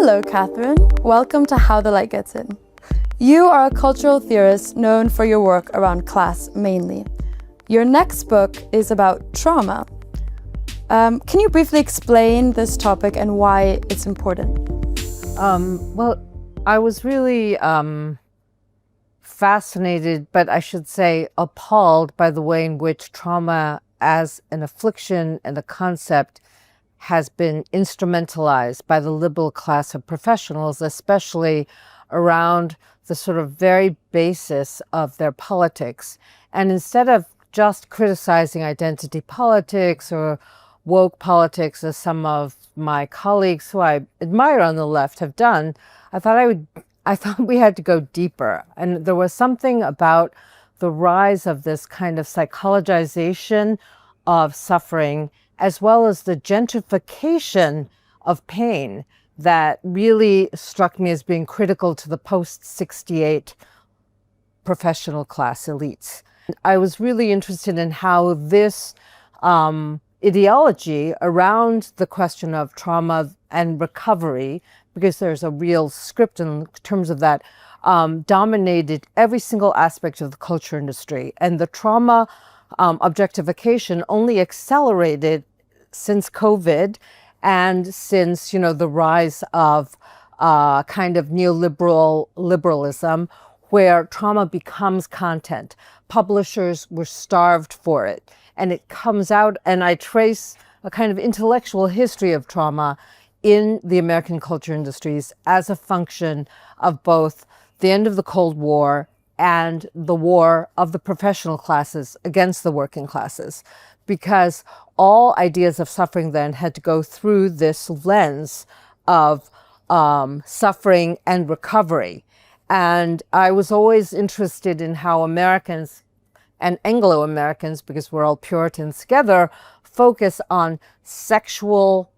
Hello, Catherine. Welcome to How the Light Gets In. You are a cultural theorist known for your work around class mainly. Your next book is about trauma. Can you briefly explain this topic and why it's important? Well, I was really fascinated, but I should say appalled by the way in which trauma as an affliction and a concept has been instrumentalized by the liberal class of professionals, especially around the sort of very basis of their politics. And instead of just criticizing identity politics or woke politics, as some of my colleagues who I admire on the left have done, I thought we had to go deeper. And there was something about the rise of this kind of psychologization of suffering, as well as the gentrification of pain, that really struck me as being critical to the post-68 professional class elites. I was really interested in how this ideology around the question of trauma and recovery, because there's a real script in terms of that, dominated every single aspect of the culture industry. And the trauma objectification only accelerated since COVID and since, the rise of kind of liberalism, where trauma becomes content. Publishers were starved for it. And it comes out, and I trace a kind of intellectual history of trauma in the American culture industries as a function of both the end of the Cold War and the war of the professional classes against the working classes, because all ideas of suffering then had to go through this lens of suffering and recovery. And I was always interested in how Americans and Anglo-Americans, because we're all Puritans together, focus on sexual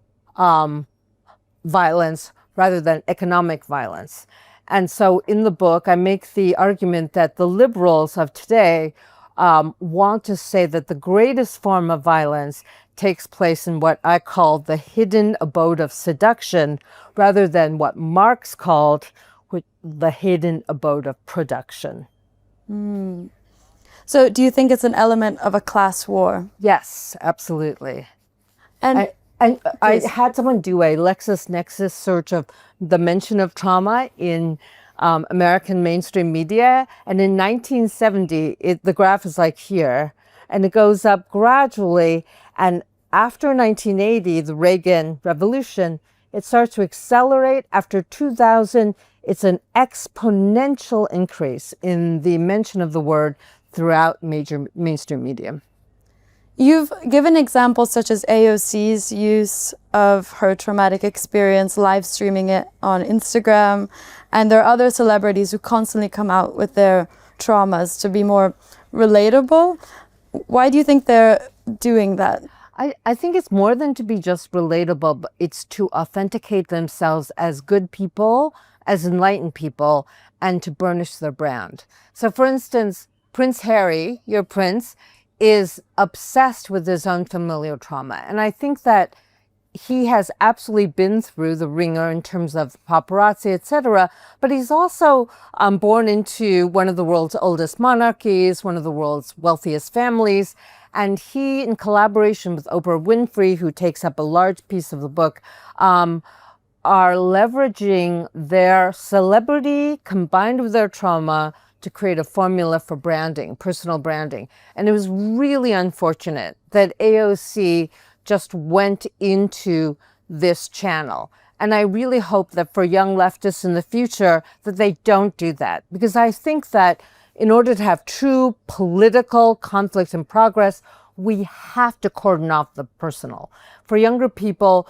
violence rather than economic violence. And so in the book, I make the argument that the liberals of today want to say that the greatest form of violence takes place in what I call the hidden abode of seduction, rather than what Marx called the hidden abode of production. Mm. So do you think it's an element of a class war? Yes, absolutely. And I had someone do a LexisNexis search of the mention of trauma in American mainstream media. And in 1970, the graph is like here, and it goes up gradually. And after 1980, the Reagan Revolution, it starts to accelerate. After 2000, it's an exponential increase in the mention of the word throughout major mainstream media. You've given examples such as AOC's use of her traumatic experience, live streaming it on Instagram, and there are other celebrities who constantly come out with their traumas to be more relatable. Why do you think they're doing that? I think it's more than to be just relatable, but it's to authenticate themselves as good people, as enlightened people, and to burnish their brand. So for instance, Prince Harry, your prince, is obsessed with his own familial trauma. And I think that he has absolutely been through the ringer in terms of paparazzi, etc. But he's also born into one of the world's oldest monarchies, one of the world's wealthiest families. And he, in collaboration with Oprah Winfrey, who takes up a large piece of the book, are leveraging their celebrity combined with their trauma to create a formula for branding, personal branding. And it was really unfortunate that AOC just went into this channel. And I really hope that for young leftists in the future, that they don't do that. Because I think that in order to have true political conflict and progress, we have to cordon off the personal. For younger people,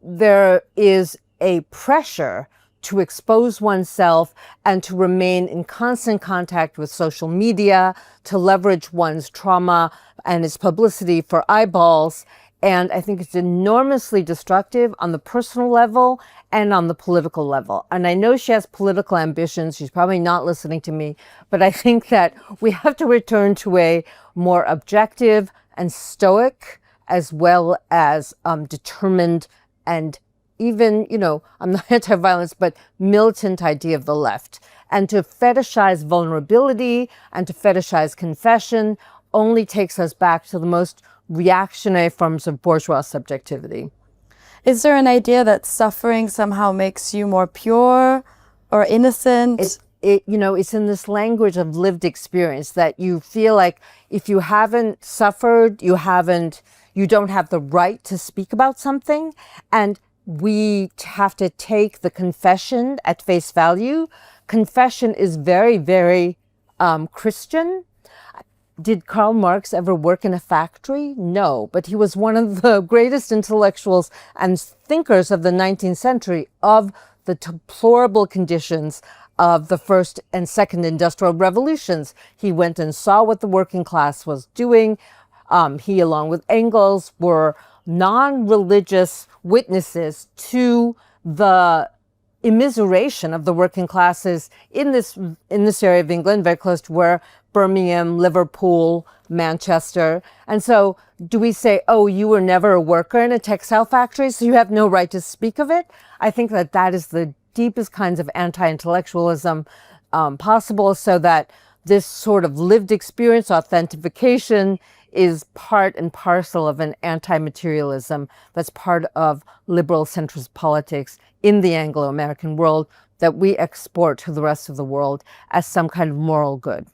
there is a pressure to expose oneself and to remain in constant contact with social media, to leverage one's trauma and its publicity for eyeballs. And I think it's enormously destructive on the personal level and on the political level. And I know she has political ambitions. She's probably not listening to me, but I think that we have to return to a more objective and stoic, as well as determined and even, I'm not anti-violence, but militant idea of the left. And to fetishize vulnerability and to fetishize confession only takes us back to the most reactionary forms of bourgeois subjectivity. Is there an idea that suffering somehow makes you more pure or innocent? It's in this language of lived experience that you feel like if you haven't suffered, you don't have the right to speak about something. And we have to take the confession at face value. Confession is very, very Christian. Did Karl Marx ever work in a factory? No, but he was one of the greatest intellectuals and thinkers of the 19th century of the deplorable conditions of the first and second industrial revolutions. He went and saw what the working class was doing. He, along with Engels, were non-religious witnesses to the immiseration of the working classes in this area of England, very close to where Birmingham, Liverpool, Manchester. And so do we say, oh, you were never a worker in a textile factory, so you have no right to speak of it? I think that is the deepest kinds of anti-intellectualism possible, so that this sort of lived experience authentication is part and parcel of an anti-materialism that's part of liberal centrist politics in the Anglo-American world that we export to the rest of the world as some kind of moral good.